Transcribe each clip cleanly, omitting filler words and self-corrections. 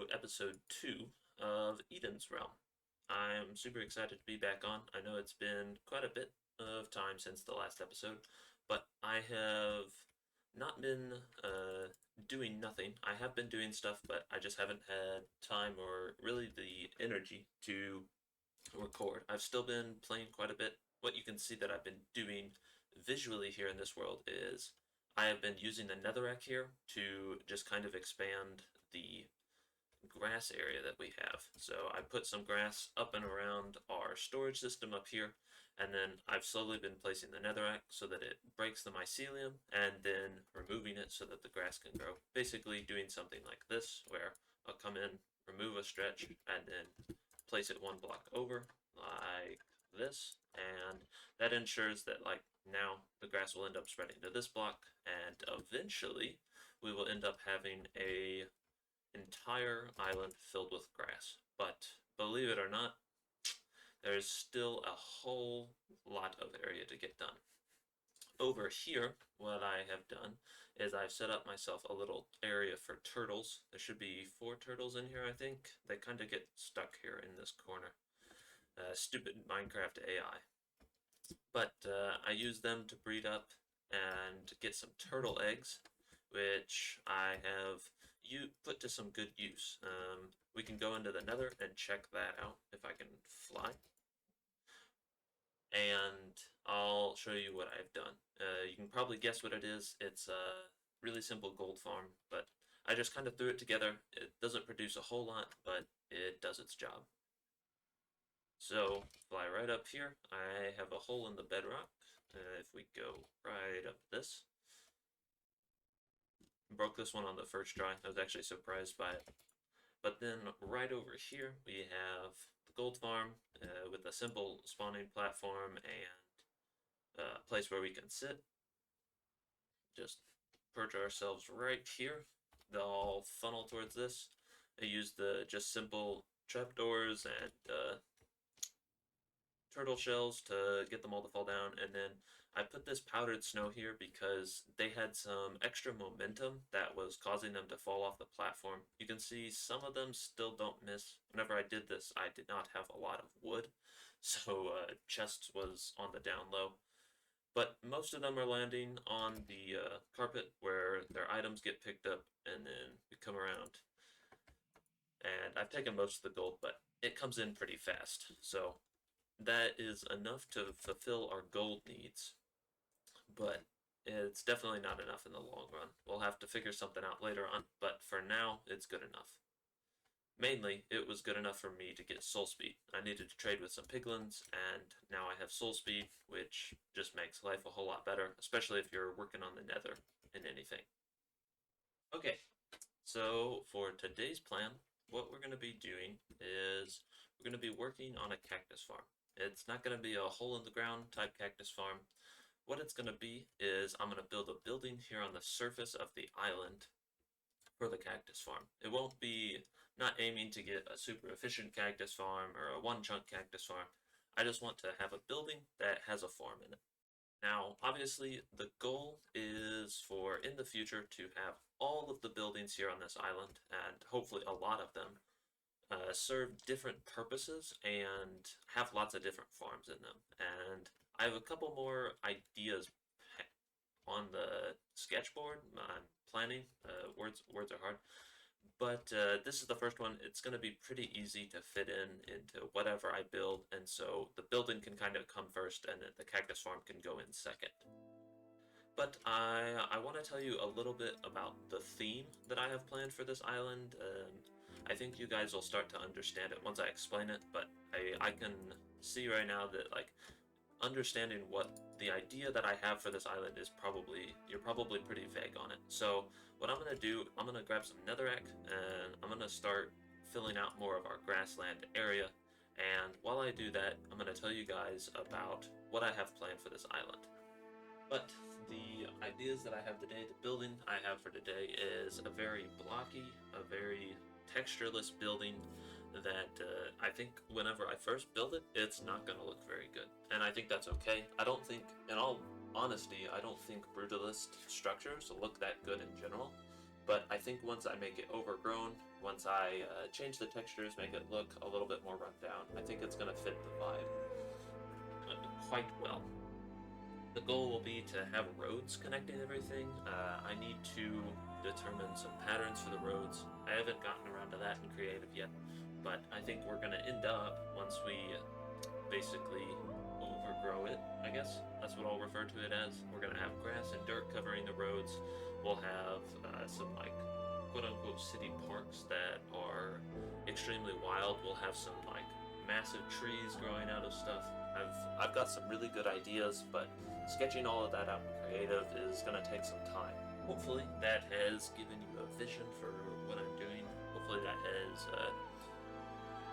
to episode 2 of Eden's Realm. I'm super excited to be back on. I know it's been quite a bit of time since the last episode, but I have not been doing nothing. I have been doing stuff, but I just haven't had time or really the energy to record. I've still been playing quite a bit. What you can see that I've been doing visually here in this world is I have been using the netherrack here to just kind of expand the grass area that we have. So I put some grass up and around our storage system up here, and then I've slowly been placing the netherrack so that it breaks the mycelium, and then removing it so that the grass can grow. Basically doing something like this, where I'll come in, remove a stretch, and then place it one block over, like this, and that ensures that now the grass will end up spreading to this block, and eventually we will end up having a entire island filled with grass. But believe it or not, there's still a whole lot of area to get done. Over here, what I have done is I've set up myself a little area for turtles. There should be 4 turtles in here, I think. They kind of get stuck here in this corner. Stupid Minecraft AI. But I use them to breed up and get some turtle eggs, which I have put to some good use. We can go into the nether and check that out if I can fly. And I'll show you what I've done. You can probably guess what it is. It's a really simple gold farm, but I just kind of threw it together. It doesn't produce a whole lot, but it does its job. So fly right up here. I have a hole in the bedrock. If we go right up this, broke this one on the first try. I was actually surprised by it. But then right over here we have the gold farm with a simple spawning platform and a place where we can sit. Just perch ourselves right here. They'll all funnel towards this. I use the just simple trapdoors and turtle shells to get them all to fall down, and then I put this powdered snow here because they had some extra momentum that was causing them to fall off the platform. You can see some of them still don't miss. Whenever I did this, I did not have a lot of wood, so chest was on the down low. But most of them are landing on the carpet where their items get picked up, and then we come around. And I've taken most of the gold, but it comes in pretty fast. So that is enough to fulfill our gold needs, but it's definitely not enough in the long run. We'll have to figure something out later on, but for now, it's good enough. Mainly, it was good enough for me to get soul speed. I needed to trade with some piglins, and now I have soul speed, which just makes life a whole lot better, especially if you're working on the nether in anything. Okay, so for today's plan, what we're going to be doing is we're going to be working on a cactus farm. It's not going to be a hole in the ground type cactus farm. What it's going to be is I'm going to build a building here on the surface of the island for the cactus farm. It won't be not aiming to get a super efficient cactus farm or a one chunk cactus farm. I just want to have a building that has a farm in it. Now, obviously, the goal is for in the future to have all of the buildings here on this island, and hopefully a lot of them, serve different purposes and have lots of different farms in them. And I have a couple more ideas on the sketchboard. I'm planning. Words are hard. But this is the first one. It's going to be pretty easy to fit into whatever I build, and so the building can kind of come first, and the cactus farm can go in second. But I want to tell you a little bit about the theme that I have planned for this island. I think you guys will start to understand it once I explain it, but I can see right now that understanding what the idea that I have for this island is you're probably pretty vague on it. So what I'm going to do, I'm going to grab some netherrack and I'm going to start filling out more of our grassland area. And while I do that, I'm going to tell you guys about what I have planned for this island. But the ideas that I have today, the building I have for today is a very blocky, a very textureless building that I think whenever I first build it, it's not going to look very good. And I think that's okay. I don't think, in all honesty, I don't think brutalist structures look that good in general. But I think once I make it overgrown, once I change the textures, make it look a little bit more run down, I think it's going to fit the vibe quite well. The goal will be to have roads connecting everything. I need to determine some patterns for the roads. I haven't gotten around to that in creative yet, but I think we're going to end up, once we basically overgrow it, I guess that's what I'll refer to it as. We're going to have grass and dirt covering the roads. We'll have some like quote-unquote city parks that are extremely wild. We'll have some like massive trees growing out of stuff. I've got some really good ideas, but sketching all of that out in creative is going to take some time. Hopefully that has given you a vision for what I'm doing. Hopefully that has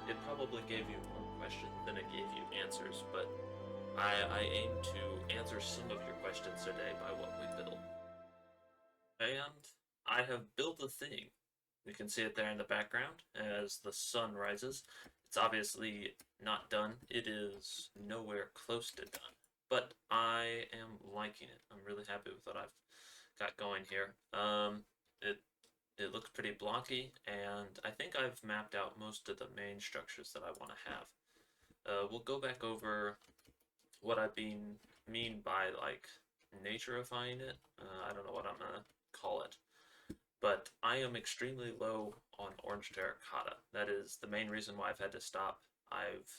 it probably gave you more questions than it gave you answers, but I aim to answer some of your questions today by what we build. And I have built a thing. You can see it there in the background as the sun rises. It's obviously not done. It is nowhere close to done. But I am liking it. I'm really happy with what I've got going here. It looks pretty blocky, and I think I've mapped out most of the main structures that I want to have. We'll go back over what I mean by like naturifying it. I don't know what I'm gonna call it, but I am extremely low on orange terracotta. That is the main reason why I've had to stop. I've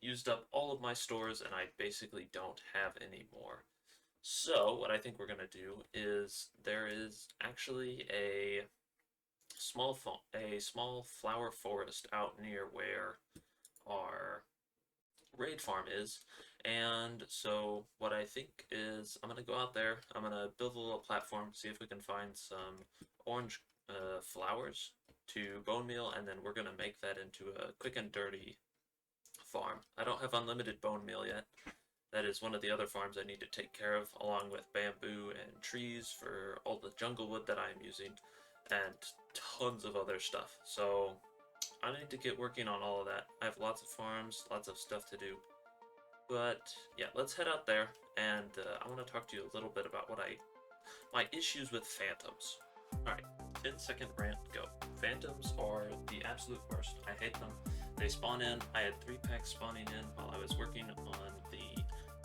used up all of my stores, and I basically don't have any more. So what I think we're gonna do is there is actually a small flower forest out near where our raid farm is, and so what I think is I'm gonna go out there. I'm gonna build a little platform, see if we can find some orange flowers to bone meal, and then we're gonna make that into a quick and dirty farm. I don't have unlimited bone meal yet. That is one of the other farms I need to take care of, along with bamboo and trees for all the jungle wood that I'm using, and tons of other stuff. So I need to get working on all of that. I have lots of farms, lots of stuff to do. But yeah, let's head out there, and I want to talk to you a little bit about my issues with phantoms. Alright, 10-second rant, go. Phantoms are the absolute worst. I hate them. They spawn in. I had 3 packs spawning in while I was working on the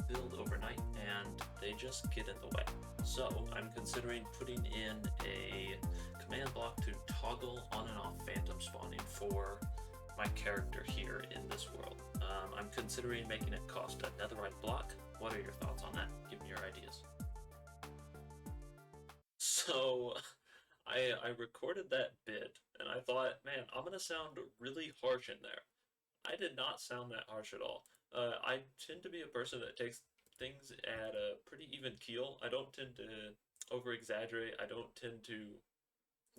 build overnight, and they just get in the way. So I'm considering putting in a command block to toggle on and off phantom spawning for my character here in this world. I'm considering making it cost a netherite block. What are your thoughts on that? Give me your ideas. So I recorded that bit, and I thought, man, I'm gonna sound really harsh in there. I did not sound that harsh at all. I tend to be a person that takes things at a pretty even keel. I don't tend to over exaggerate. I don't tend to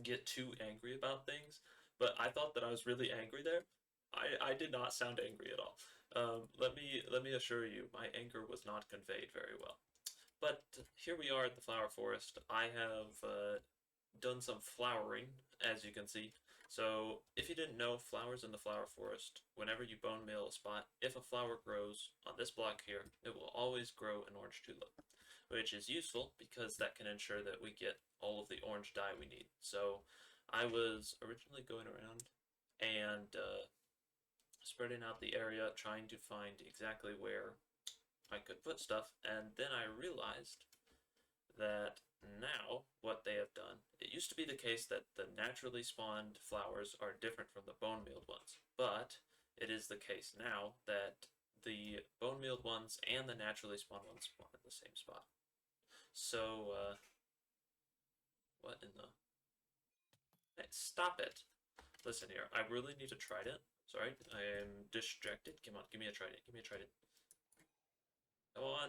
get too angry about things. But I thought that I was really angry there. I did not sound angry at all. Let me assure you, my anger was not conveyed very well. But here we are at the flower forest. I have done some flowering, as you can see. So if you didn't know, flowers in the flower forest, whenever you bone meal a spot, if a flower grows on this block here, it will always grow an orange tulip, which is useful because that can ensure that we get all of the orange dye we need. So I was originally going around and spreading out the area, trying to find exactly where I could put stuff, and then I realized that now what they have done, it used to be the case that the naturally spawned flowers are different from the bone mealed ones, but it is the case now that the bone mealed ones and the naturally spawned ones spawn in the same spot. So, what in the... Hey, stop it! Listen here, I really need a trident. Sorry, I am distracted. Come on, give me a trident, give me a trident. Come on!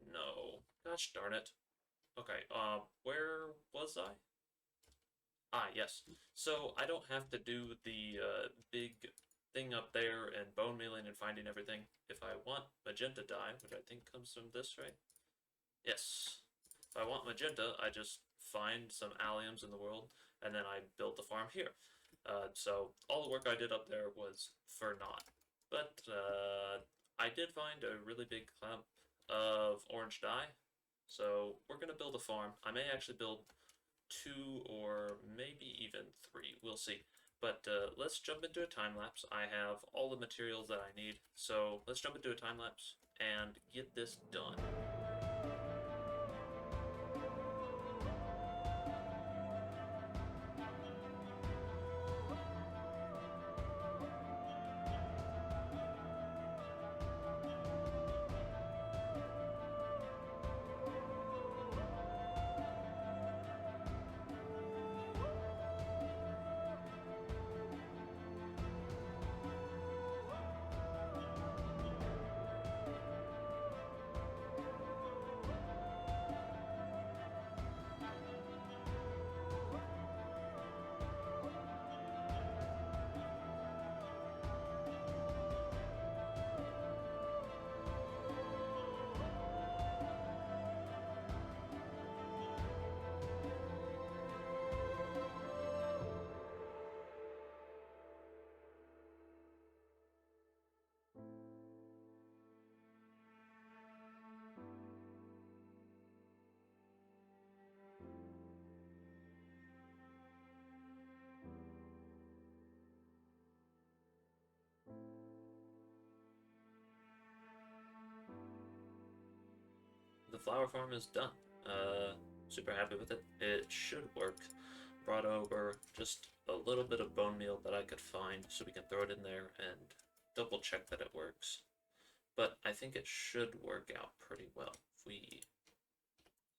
No. Gosh darn it. Okay, where was I? Ah, yes. So I don't have to do the big thing up there and bone mealing and finding everything. If I want magenta dye, which I think comes from this, right? Yes. If I want magenta, I just find some alliums in the world, and then I build the farm here. So all the work I did up there was for naught. But I did find a really big clump of orange dye, so we're going to build a farm. I may actually build 2 or maybe even 3. We'll see. But let's jump into a time lapse. I have all the materials that I need, so let's jump into a time lapse and get this done. The flower farm is done. Super happy with it. It should work. Brought over just a little bit of bone meal that I could find so we can throw it in there and double check that it works. But I think it should work out pretty well. If we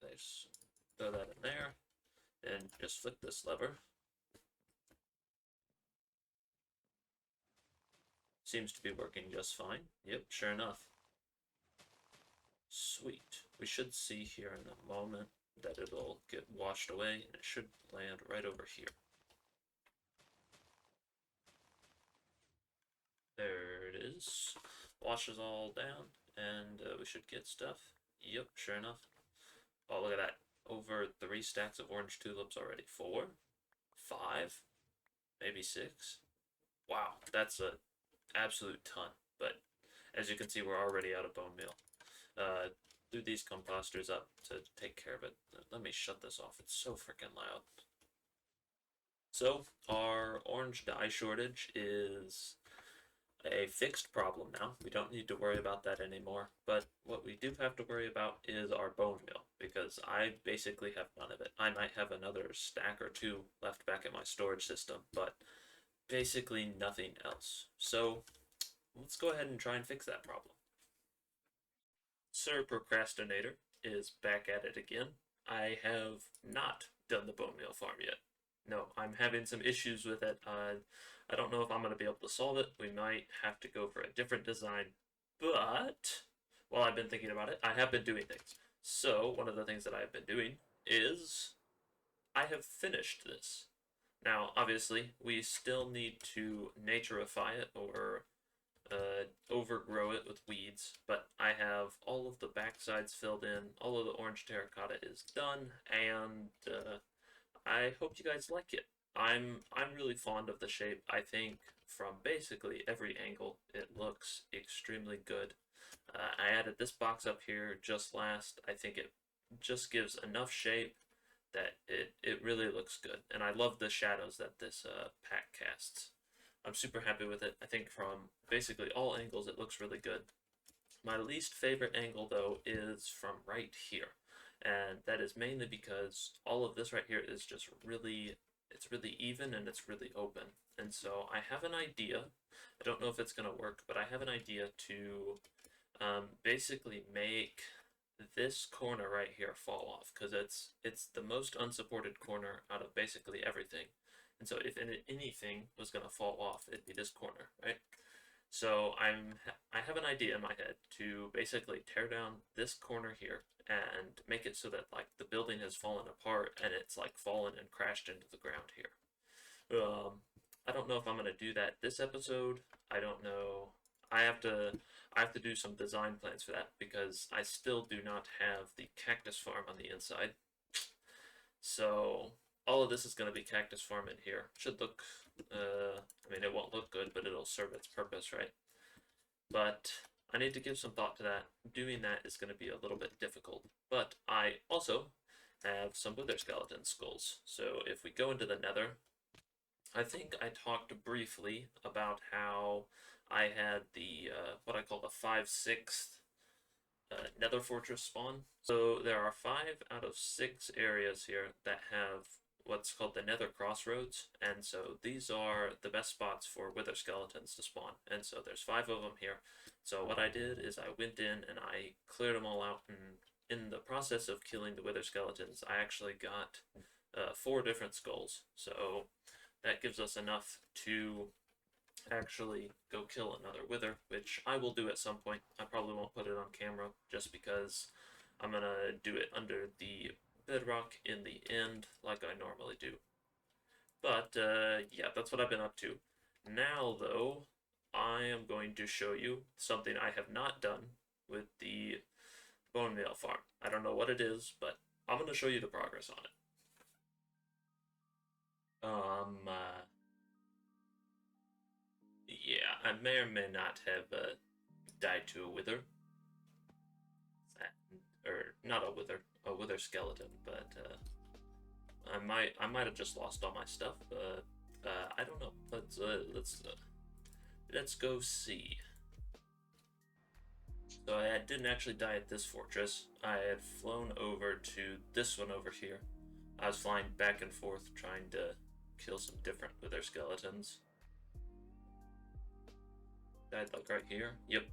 just throw that in there and just flick this lever. Seems to be working just fine. Yep, sure enough. Sweet. We should see here in a moment that it'll get washed away, and it should land right over here. There it is. Washes all down, and we should get stuff. Yep, sure enough. Oh, look at that. Over 3 stacks of orange tulips already. 4, 5, maybe 6. Wow, that's an absolute ton. But as you can see, we're already out of bone meal. Do these composters up to take care of it. Let me shut this off. It's so freaking loud. So, our orange dye shortage is a fixed problem now. We don't need to worry about that anymore. But what we do have to worry about is our bone meal, because I basically have none of it. I might have another stack or 2 left back in my storage system, but basically nothing else. So, let's go ahead and try and fix that problem. Sir Procrastinator is back at it again. I have not done the bone meal farm yet. No, I'm having some issues with it. I don't know if I'm going to be able to solve it. We might have to go for a different design. But while I've been thinking about it, I have been doing things. So one of the things that I've been doing is I have finished this. Now, obviously, we still need to naturify it or overgrow it with weeds, but I have all of the backsides filled in, all of the orange terracotta is done, and I hope you guys like it. I'm really fond of the shape. I think from basically every angle it looks extremely good. I added this box up here just last. I think it just gives enough shape that it really looks good, and I love the shadows that this pack casts. I'm super happy with it. I think from basically all angles it looks really good. My least favorite angle though is from right here. And that is mainly because all of this right here is just it's really even and it's really open. And so I have an idea. I don't know if it's going to work, but I have an idea to basically make this corner right here fall off, because it's the most unsupported corner out of basically everything. And so if anything was going to fall off, it'd be this corner, right? So I have an idea in my head to basically tear down this corner here and make it so that like the building has fallen apart and it's like fallen and crashed into the ground here. I don't know if I'm going to do that this episode. I don't know. I have to do some design plans for that, because I still do not have the cactus farm on the inside. So all of this is going to be cactus farm in here. Should look, I mean, it won't look good, but it'll serve its purpose, right? But I need to give some thought to that. Doing that is going to be a little bit difficult. But I also have some wither skeleton skulls. So if we go into the nether, I think I talked briefly about how I had the, what I call the 5/6 nether fortress spawn. So there are 5 out of 6 areas here that have what's called the nether crossroads, and so these are the best spots for wither skeletons to spawn, and so there's 5 of them here. So what I did is I went in and I cleared them all out, and in the process of killing the wither skeletons, I actually got 4 different skulls, so that gives us enough to actually go kill another wither, which I will do at some point. I probably won't put it on camera just because I'm gonna do it under the bedrock in the end like I normally do. But yeah, that's what I've been up to. Now though, I am going to show you something I have not done with the bone meal farm. I don't know what it is, but I'm going to show you the progress on it. Yeah, I may or may not have died to a wither. Or not a wither skeleton, but I might have just lost all my stuff. I don't know. Let's go see. So I didn't actually die at this fortress. I had flown over to this one over here. I was flying back and forth trying to kill some different wither skeletons. Died like right here. Yep.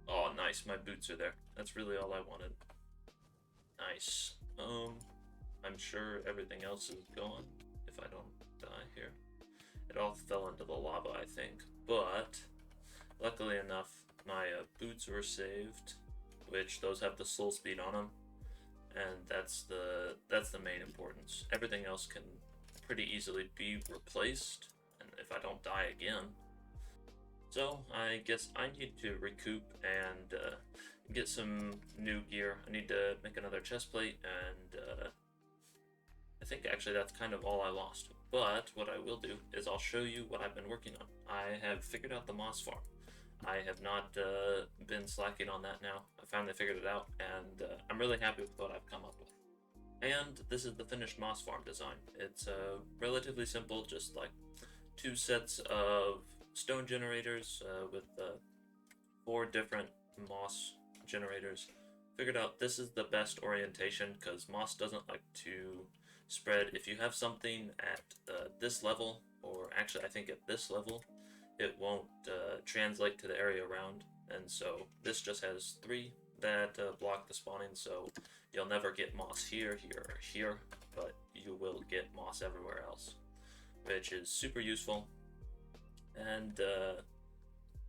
Oh, nice. My boots are there. That's really all I wanted. Nice. I'm sure everything else is gone if I don't die here. It all fell into the lava, I think. But luckily enough, my boots were saved, which those have the soul speed on them, and that's the main importance. Everything else can pretty easily be replaced, and if I don't die again. So I guess I need to recoup and get some new gear. I need to make another chest plate, and I think actually that's kind of all I lost. But what I will do is I'll show you what I've been working on. I have figured out the moss farm. I have not been slacking on that now. I finally figured it out, and I'm really happy with what I've come up with. And this is the finished moss farm design. It's relatively simple, just like 2 sets of stone generators with 4 different moss generators. Figured out this is the best orientation because moss doesn't like to spread. If you have something at this level, or actually I think at this level, it won't translate to the area around, and so this just has 3 that block the spawning, so you'll never get moss here, here, or here, but you will get moss everywhere else, which is super useful. And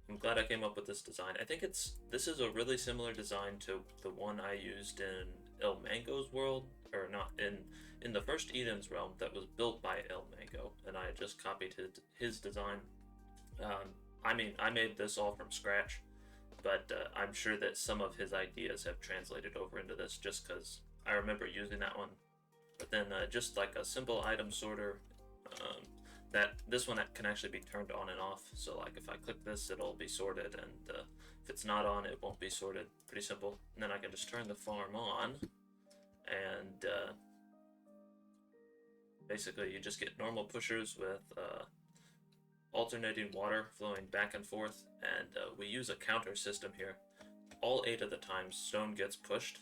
I'm glad I came up with this design. I think this is a really similar design to the one I used in El Mango's world, or not, in the first Eden's realm that was built by El Mango, and I just copied his design. I mean, I made this all from scratch, but I'm sure that some of his ideas have translated over into this just because I remember using that one. But then just like a simple item sorter, this one can actually be turned on and off. So like if I click this, it'll be sorted, and if it's not on, it won't be sorted. Pretty simple. And then I can just turn the farm on, and basically you just get normal pushers with alternating water flowing back and forth, and we use a counter system here. All 8 of the times stone gets pushed,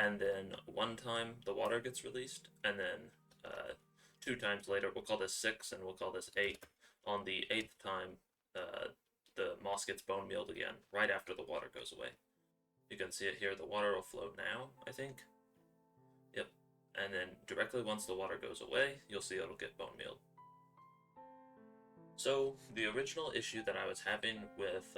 and then 1 time the water gets released, and then 2 times later, we'll call this 6 and we'll call this 8. On the 8th time, the moss gets bone mealed again right after the water goes away. You can see it here. The water will flow now, I think. Yep. And then directly once the water goes away, you'll see it'll get bone mealed. So the original issue that I was having with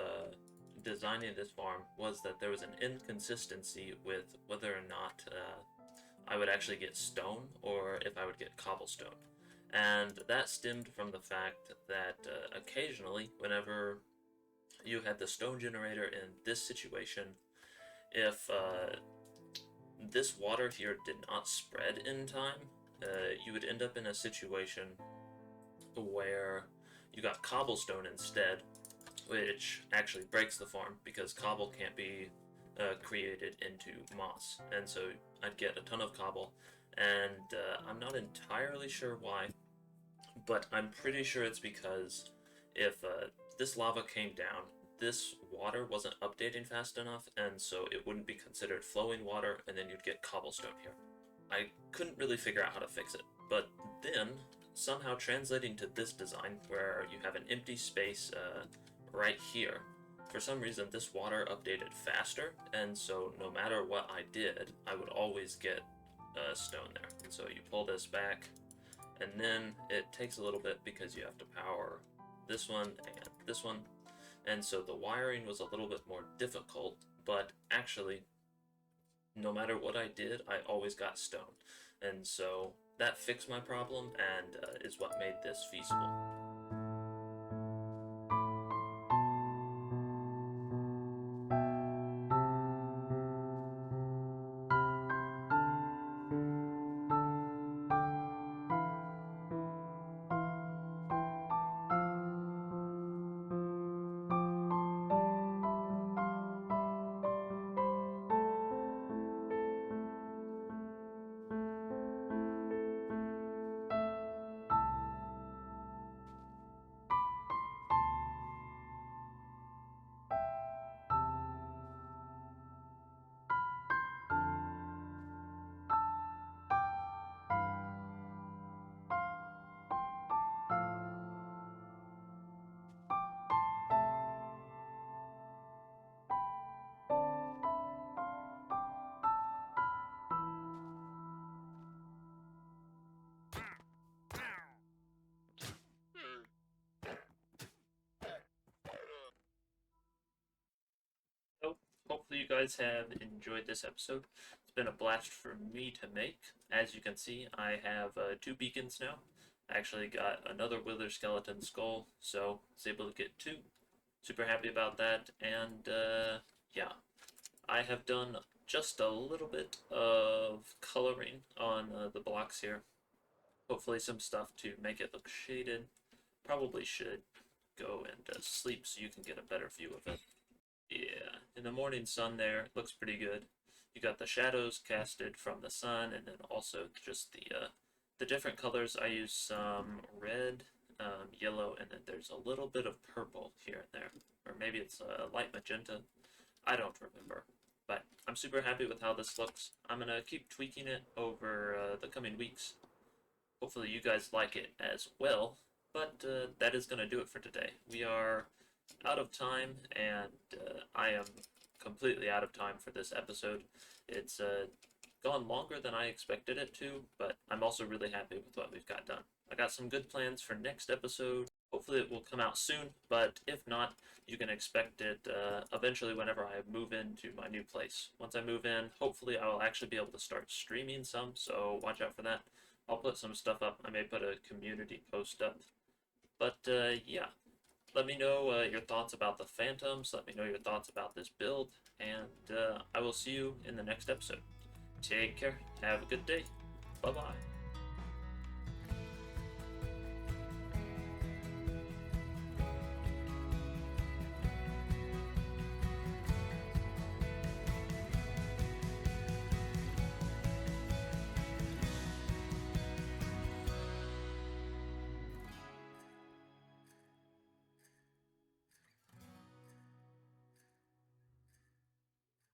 designing this farm was that there was an inconsistency with whether or not I would actually get stone or if I would get cobblestone. And that stemmed from the fact that occasionally, whenever you had the stone generator in this situation, if this water here did not spread in time, you would end up in a situation where you got cobblestone instead, which actually breaks the farm because cobble can't be created into moss, and so I'd get a ton of cobble, and I'm not entirely sure why, but I'm pretty sure it's because if this lava came down, this water wasn't updating fast enough, and so it wouldn't be considered flowing water, and then you'd get cobblestone here. I couldn't really figure out how to fix it, but then somehow translating to this design where you have an empty space right here, for some reason this water updated faster, and so no matter what I did, I would always get stone there. And so you pull this back, and then it takes a little bit because you have to power this one and this one, and so the wiring was a little bit more difficult, but actually no matter what I did, I always got stone, and so that fixed my problem and is what made this feasible. So, hopefully you guys have enjoyed this episode. It's been a blast for me to make. As you can see, I have 2 beacons now. I actually got another wither skeleton skull, so I was able to get 2. Super happy about that, and yeah. I have done just a little bit of coloring on the blocks here. Hopefully some stuff to make it look shaded. Probably should go and sleep so you can get a better view of it. Yeah, in the morning sun there, looks pretty good. You got the shadows casted from the sun, and then also just the different colors. I use some red, yellow, and then there's a little bit of purple here and there, or maybe it's light magenta. I don't remember, but I'm super happy with how this looks. I'm gonna keep tweaking it over the coming weeks. Hopefully you guys like it as well. But that is gonna do it for today. We are out of time, and I am completely out of time for this episode. It's gone longer than I expected it to, but I'm also really happy with what we've got done. I got some good plans for next episode. Hopefully it will come out soon, but if not, you can expect it eventually whenever I move into my new place. Once I move in, hopefully I will actually be able to start streaming some, so watch out for that. I'll put some stuff up. I may put a community post up. But yeah, let me know your thoughts about the Phantoms. Let me know your thoughts about this build, and I will see you in the next episode. Take care. Have a good day. Bye-bye.